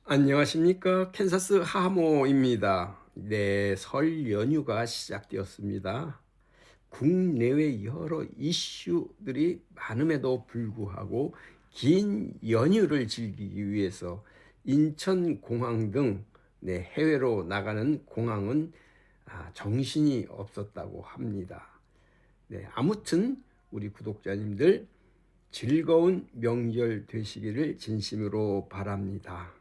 안녕하십니까. 캔사스 하모입니다. 네, 설 연휴가 시작되었습니다. 국내외 여러 이슈들이 많음에도 불구하고 긴 연휴를 즐기기 위해서 인천공항 등 해외로 나가는 공항은 정신이 없었다고 합니다. 네, 아무튼 우리 구독자님들 즐거운 명절 되시기를 진심으로 바랍니다.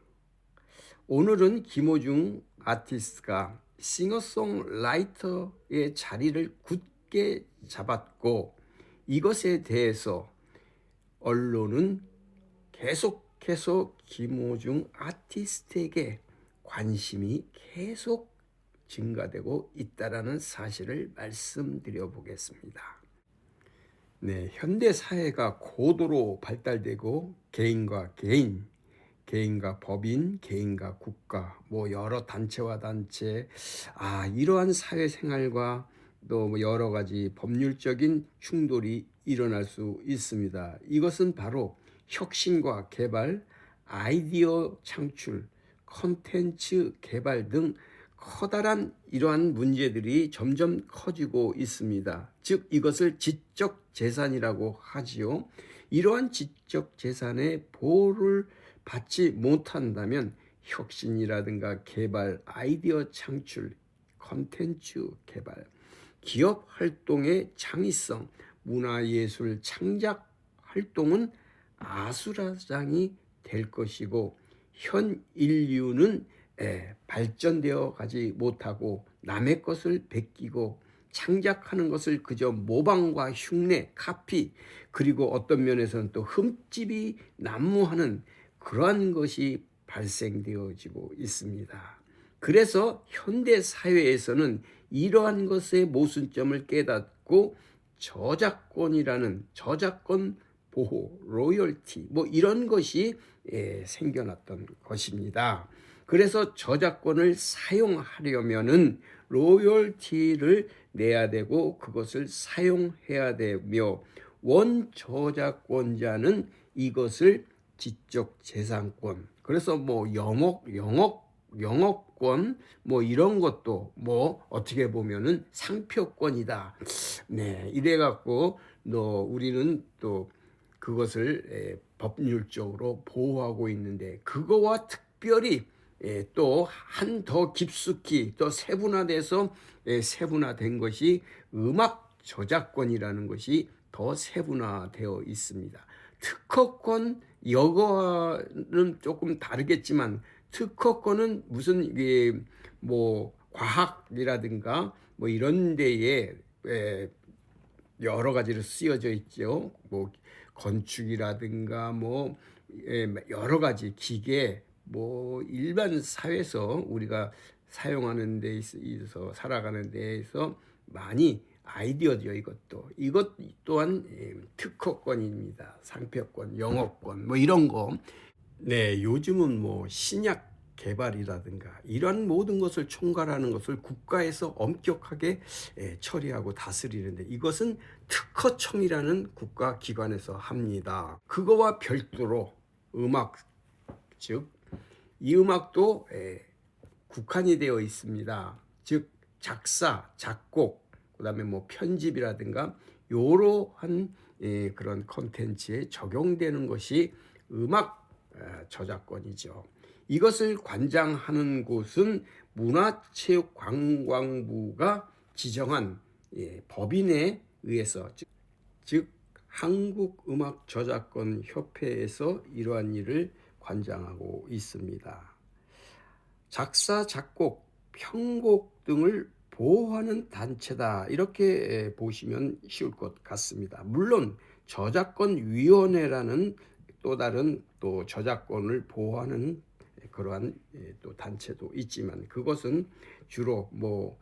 오늘은 김호중 아티스트가 싱어송라이터의 자리를 굳게 잡았고, 이것에 대해서 언론은 계속해서 김호중 아티스트에게 관심이 계속 증가되고 있다라는 사실을 말씀드려 보겠습니다. 네, 현대 사회가 고도로 발달되고 개인과 법인, 개인과 국가, 뭐 여러 단체와 단체, 이러한 사회생활과 또 뭐 여러 가지 법률적인 충돌이 일어날 수 있습니다. 이것은 바로 혁신과 개발, 아이디어 창출, 컨텐츠 개발 등 커다란 이러한 문제들이 점점 커지고 있습니다. 즉 이것을 지적 재산이라고 하지요. 이러한 지적 재산의 보호를 받지 못한다면 혁신이라든가 개발, 아이디어 창출, 컨텐츠 개발, 기업 활동의 창의성, 문화예술 창작 활동은 아수라장이 될 것이고, 현 인류는 발전되어 가지 못하고 남의 것을 베끼고 창작하는 것을 그저 모방과 흉내, 카피, 그리고 어떤 면에서는 또 흠집이 난무하는 그러한 것이 발생되어지고 있습니다. 그래서 현대 사회에서는 이러한 것의 모순점을 깨닫고 저작권 보호, 로열티 뭐 이런 것이 생겨났던 것입니다. 그래서 저작권을 사용하려면은 로열티를 내야 되고 그것을 사용해야 되며, 원저작권자는 이것을 지적 재산권, 그래서 뭐 영업권 뭐 이런 것도 뭐 어떻게 보면은 상표권이다. 네, 이래 갖고 우리는 또 그것을 법률적으로 보호하고 있는데, 그거와 특별히 또 한 더 깊숙이 또 세분화돼서 세분화된 것이 음악 저작권이라는 것이 더 세분화되어 있습니다. 특허권 여거는 조금 다르겠지만, 특허권은 무슨 이게 뭐 과학이라든가 뭐 이런 데에 여러 가지로 쓰여져 있죠. 뭐 건축이라든가 뭐 여러 가지 기계, 뭐 일반 사회에서 우리가 사용하는 데 있어서 살아가는 데에서 많이 아이디어죠. 이것 또한 특허권입니다. 상표권, 영업권 뭐 이런 거. 네, 요즘은 뭐 신약 개발이라든가 이러한 모든 것을 총괄하는 것을 국가에서 엄격하게 처리하고 다스리는데, 이것은 특허청이라는 국가기관에서 합니다. 그거와 별도로 음악, 즉 이 음악도 국한이 되어 있습니다. 즉 작사, 작곡, 그다음에 뭐 편집이라든가 이러한 그런 콘텐츠에 적용되는 것이 음악 저작권이죠. 이것을 관장하는 곳은 문화체육관광부가 지정한 법인에 의해서, 즉 한국음악저작권협회에서 이러한 일을 관장하고 있습니다. 작사, 작곡, 편곡 등을 보호하는 단체다, 이렇게 보시면 쉬울 것 같습니다. 물론 저작권위원회라는 또 다른 또 저작권을 보호하는 그러한 또 단체도 있지만, 그것은 주로 뭐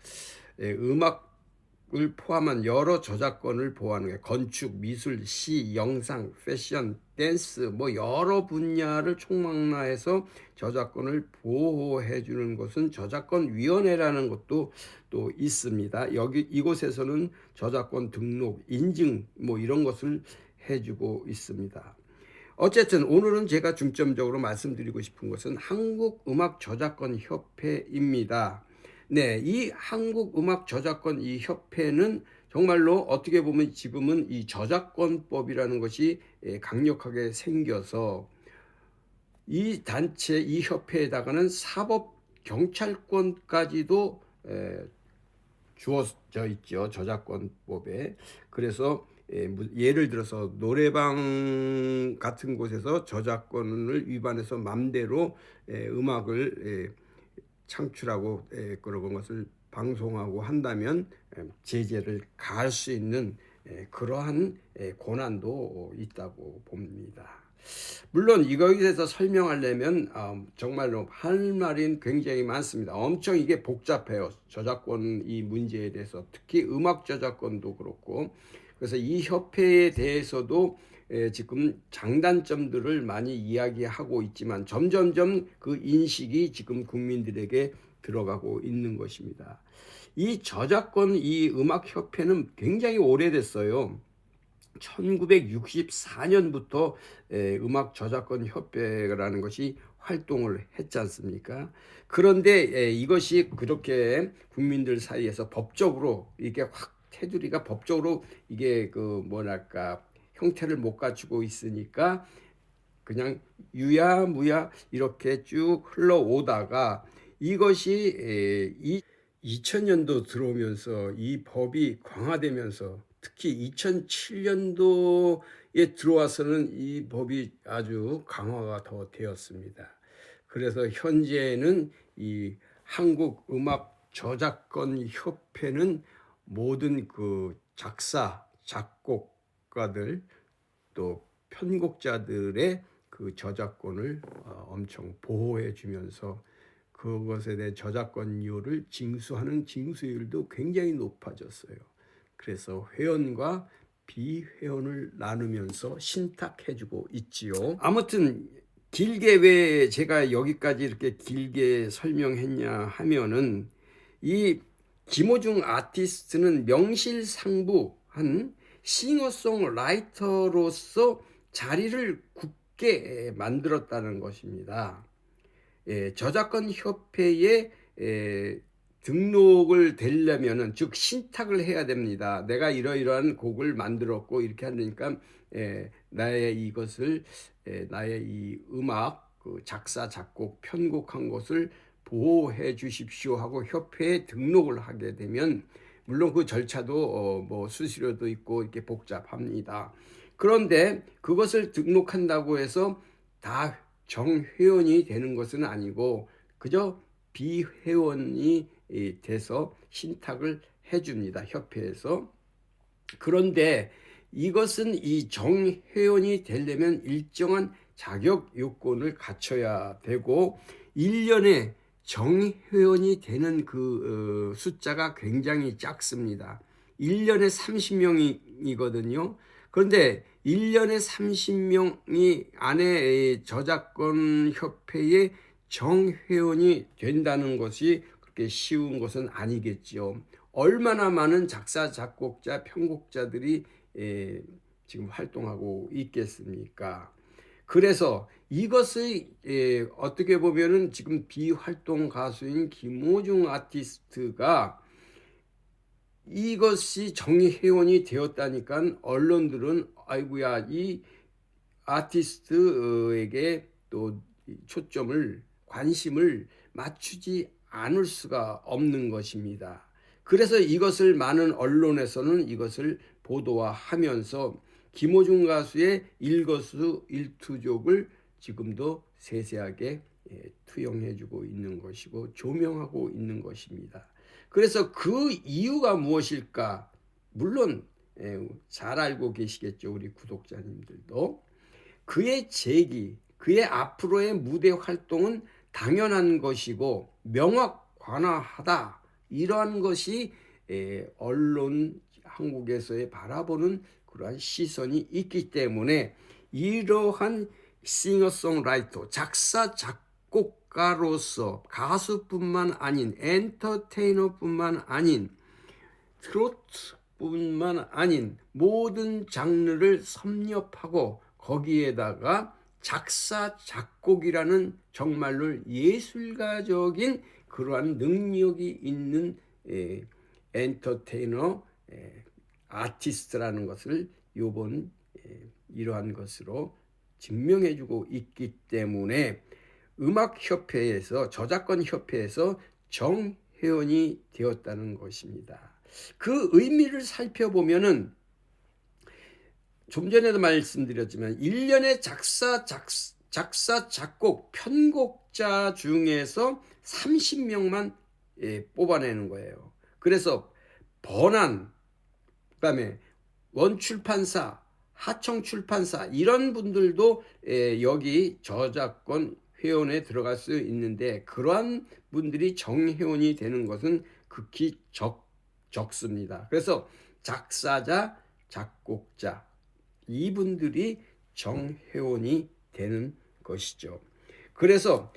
음악을 포함한 여러 저작권을 보호하는 게 건축, 미술, 시, 영상, 패션, 댄스 뭐 여러 분야를 총망라해서 저작권을 보호해 주는 것은 저작권위원회라는 것도 또 있습니다. 이곳에서는 저작권 등록, 인증 뭐 이런 것을 해주고 있습니다. 어쨌든 오늘은 제가 중점적으로 말씀드리고 싶은 것은 한국음악저작권협회입니다. 네, 이 한국음악저작권 이 협회는 정말로 어떻게 보면 지금은 이 저작권법이라는 것이 강력하게 생겨서 이 단체, 이 협회에다가는 사법 경찰권까지도 주어져 있죠. 저작권법에. 그래서 예를 들어서 노래방 같은 곳에서 저작권을 위반해서 맘대로 음악을 창출하고 그런 것을 방송하고 한다면 제재를 가할 수 있는 그러한 권한도 있다고 봅니다. 물론 이거에 대해서 설명하려면 정말로 할 말이 굉장히 많습니다. 엄청 이게 복잡해요. 저작권 이 문제에 대해서 특히 음악 저작권도 그렇고 그래서 이 협회에 대해서도 지금 장단점들을 많이 이야기하고 있지만 점점점 그 인식이 지금 국민들에게 들어가고 있는 것입니다. 이 저작권 이 음악협회는 굉장히 오래됐어요. 1964년부터 음악저작권협회라는 것이 활동을 했지 않습니까? 그런데 이것이 그렇게 국민들 사이에서 법적으로 이게 확 테두리가 법적으로 이게 그 뭐랄까 형태를 못 갖추고 있으니까 그냥 유야무야 이렇게 쭉 흘러오다가 이것이 2000년도 들어오면서 이 법이 강화되면서 특히 2007년도에 들어와서는 이 법이 아주 강화가 더 되었습니다. 그래서 현재는 이 한국음악저작권협회는 모든 그 작사, 작곡가들 또 편곡자들의 그 저작권을 엄청 보호해 주면서 그것에 대해 저작권료를 징수하는 징수율도 굉장히 높아졌어요. 그래서 회원과 비회원을 나누면서 신탁해주고 있지요. 아무튼 길게 왜 제가 여기까지 이렇게 길게 설명했냐 하면은 이 김호중 아티스트는 명실상부한 싱어송라이터로서 자리를 굳게 만들었다는 것입니다. 저작권 협회에 등록을 되려면은 즉 신탁을 해야 됩니다. 내가 이러이러한 곡을 만들었고 이렇게 하니까 나의 이것을 나의 이 음악 그 작사 작곡 편곡한 것을 보호해 주십시오 하고 협회에 등록을 하게 되면 물론 그 절차도 뭐 수수료도 있고 이렇게 복잡합니다. 그런데 그것을 등록한다고 해서 다 정회원이 되는 것은 아니고 그저 비회원이 돼서 신탁을 해줍니다. 협회에서. 그런데 이것은 이 정회원이 되려면 일정한 자격 요건을 갖춰야 되고 1년에 정회원이 되는 그 숫자가 굉장히 작습니다. 1년에 30명이거든요. 그런데 1년에 30명이 안에 저작권 협회에 정회원이 된다는 것이 그렇게 쉬운 것은 아니겠죠. 얼마나 많은 작사, 작곡자, 편곡자들이 지금 활동하고 있겠습니까? 그래서 이것을 어떻게 보면은 지금 비활동 가수인 김호중 아티스트가 이것이 정회원이 되었다니까 언론들은 아이고야 이 아티스트에게 또 초점을 관심을 맞추지 않을 수가 없는 것입니다. 그래서 이것을 많은 언론에서는 이것을 보도화하면서 김호중 가수의 일거수일투족을 지금도 세세하게 투영해주고 있는 것이고 조명하고 있는 것입니다. 그래서 그 이유가 무엇일까? 물론 잘 알고 계시겠죠. 우리 구독자님들도. 그의 재기, 그의 앞으로의 무대 활동은 당연한 것이고 명확관화하다. 이러한 것이 언론 한국에서의 바라보는 그러한 시선이 있기 때문에 이러한 싱어송라이터, 작사, 작곡가로서 가수뿐만 아닌 엔터테이너뿐만 아닌 트로트뿐만 아닌 모든 장르를 섭렵하고 거기에다가 작사 작곡이라는 정말로 예술가적인 그러한 능력이 있는 엔터테이너 아티스트라는 것을 요번 이러한 것으로 증명해주고 있기 때문에 음악협회에서 저작권협회에서 정회원이 되었다는 것입니다. 그 의미를 살펴보면은 좀 전에도 말씀드렸지만 1년에 작사, 작곡, 편곡자 중에서 30명만 뽑아내는 거예요. 그래서 번안, 그다음에 원출판사, 하청출판사 이런 분들도 여기 저작권 회원에 들어갈 수 있는데 그러한 분들이 정회원이 되는 것은 극히 적습니다. 그래서 작사자, 작곡자 이분들이 정회원이 되는 것이죠. 그래서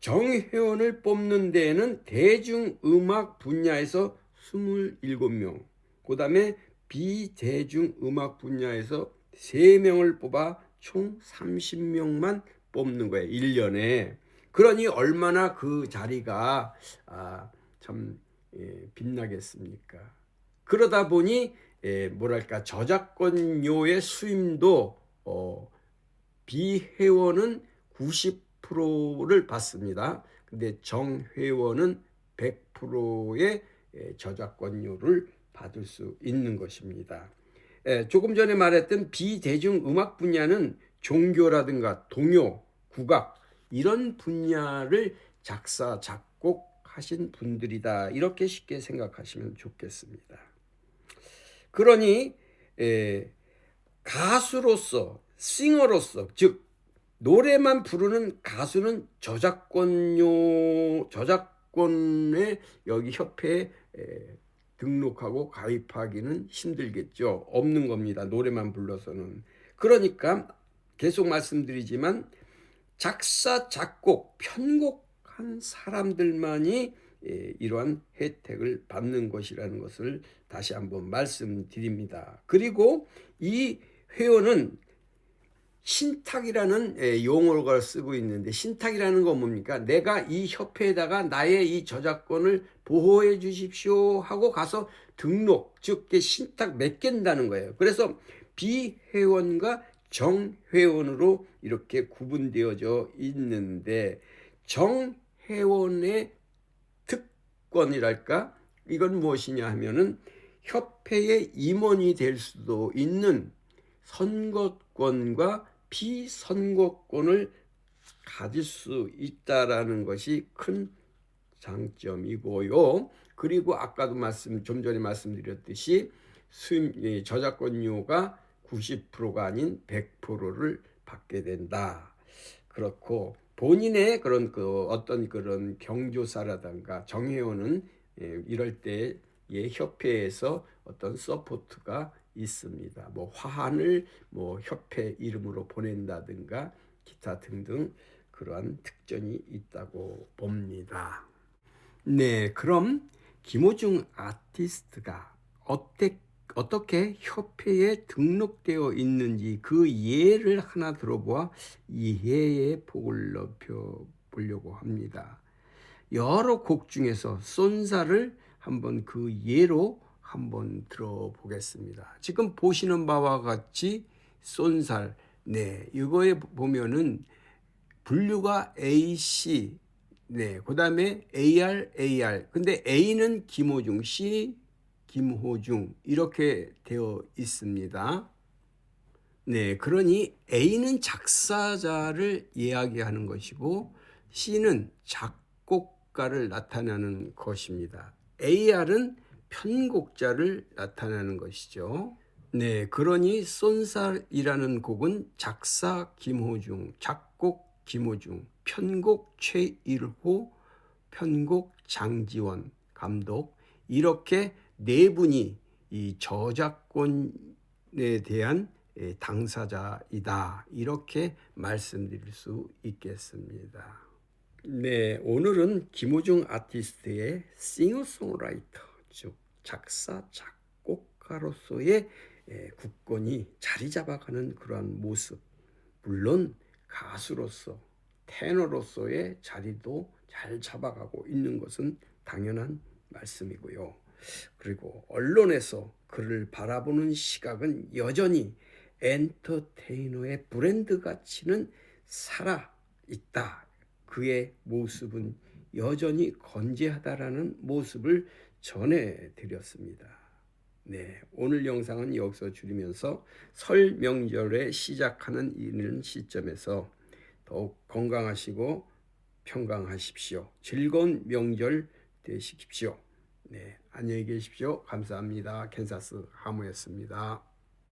정회원을 뽑는 데에는 대중음악 분야에서 27명, 그 다음에 비대중음악 분야에서 3명을 뽑아 총 30명만 뽑는 거예요. 1년에. 그러니 얼마나 그 자리가 참 빛나겠습니까? 그러다 보니 뭐랄까 저작권료의 수임도 비회원은 90%를 받습니다. 근데 정회원은 100%의 저작권료를 받을 수 있는 것입니다. 조금 전에 말했던 비대중음악 분야는 종교라든가 동요, 국악 이런 분야를 작사, 작곡하신 분들이다. 이렇게 쉽게 생각하시면 좋겠습니다. 그러니 가수로서, 싱어로서, 즉 노래만 부르는 가수는 저작권에 여기 협회에 등록하고 가입하기는 힘들겠죠. 없는 겁니다. 노래만 불러서는. 그러니까 계속 말씀드리지만 작사, 작곡, 편곡한 사람들만이 이러한 혜택을 받는 것이라는 것을 다시 한번 말씀드립니다. 그리고 이 회원은 신탁이라는 용어를 쓰고 있는데 신탁이라는 건 뭡니까? 내가 이 협회에다가 나의 이 저작권을 보호해 주십시오 하고 가서 등록, 즉 신탁 맡긴다는 거예요. 그래서 비회원과 정회원으로 이렇게 구분되어져 있는데 정회원의 특권이랄까? 이건 무엇이냐 하면은 협회의 임원이 될 수도 있는 선거권과 비선거권을 가질 수 있다라는 것이 큰 장점이고요. 그리고 아까도 좀 전에 말씀드렸듯이 저작권료가 90%가 아닌 100%를 받게 된다. 그렇고 본인의 그런 어떤 그런 경조사라든가 정회원은 이럴 때의 협회에서 어떤 서포트가 있습니다. 뭐 화환을 협회 이름으로 보낸다든가 기타 등등 그러한 특징이 있다고 봅니다. 네, 그럼 김호중 아티스트가 어떻게 협회에 등록되어 있는지 그 예를 하나 들어보아 이해의 폭을 넓혀 보려고 합니다. 여러 곡 중에서 쏜사를 한번 그 예로 한번 들어보겠습니다. 지금 보시는 바와 같이 쏜살, 네, 이거에 보면은 분류가 A, C, 네, 그 다음에 AR. 근데 A는 김호중, C 김호중 이렇게 되어 있습니다. 네, 그러니 A는 작사자를 이야기하는 것이고 C는 작곡가를 나타내는 것입니다. AR은 편곡자를 나타내는 것이죠. 네, 그러니 쏜살이라는 곡은 작사 김호중, 작곡 김호중, 편곡 최일호, 편곡 장지원 감독 이렇게 네 분이 이 저작권에 대한 당사자이다 이렇게 말씀드릴 수 있겠습니다. 네, 오늘은 김호중 아티스트의 싱어송라이터 즉 작사 작곡가로서의 굳건히 자리 잡아가는 그러한 모습 물론 가수로서 테너로서의 자리도 잘 잡아가고 있는 것은 당연한 말씀이고요. 그리고 언론에서 그를 바라보는 시각은 여전히 엔터테이너의 브랜드 가치는 살아 있다. 그의 모습은 여전히 건재하다라는 모습을 전해드렸습니다. 네, 오늘 영상은 여기서 줄이면서 설 명절에 시작하는 이런 시점에서 더욱 건강하시고 평강하십시오. 즐거운 명절 되시십시오. 네, 안녕히 계십시오. 감사합니다. 캔사스 하무였습니다.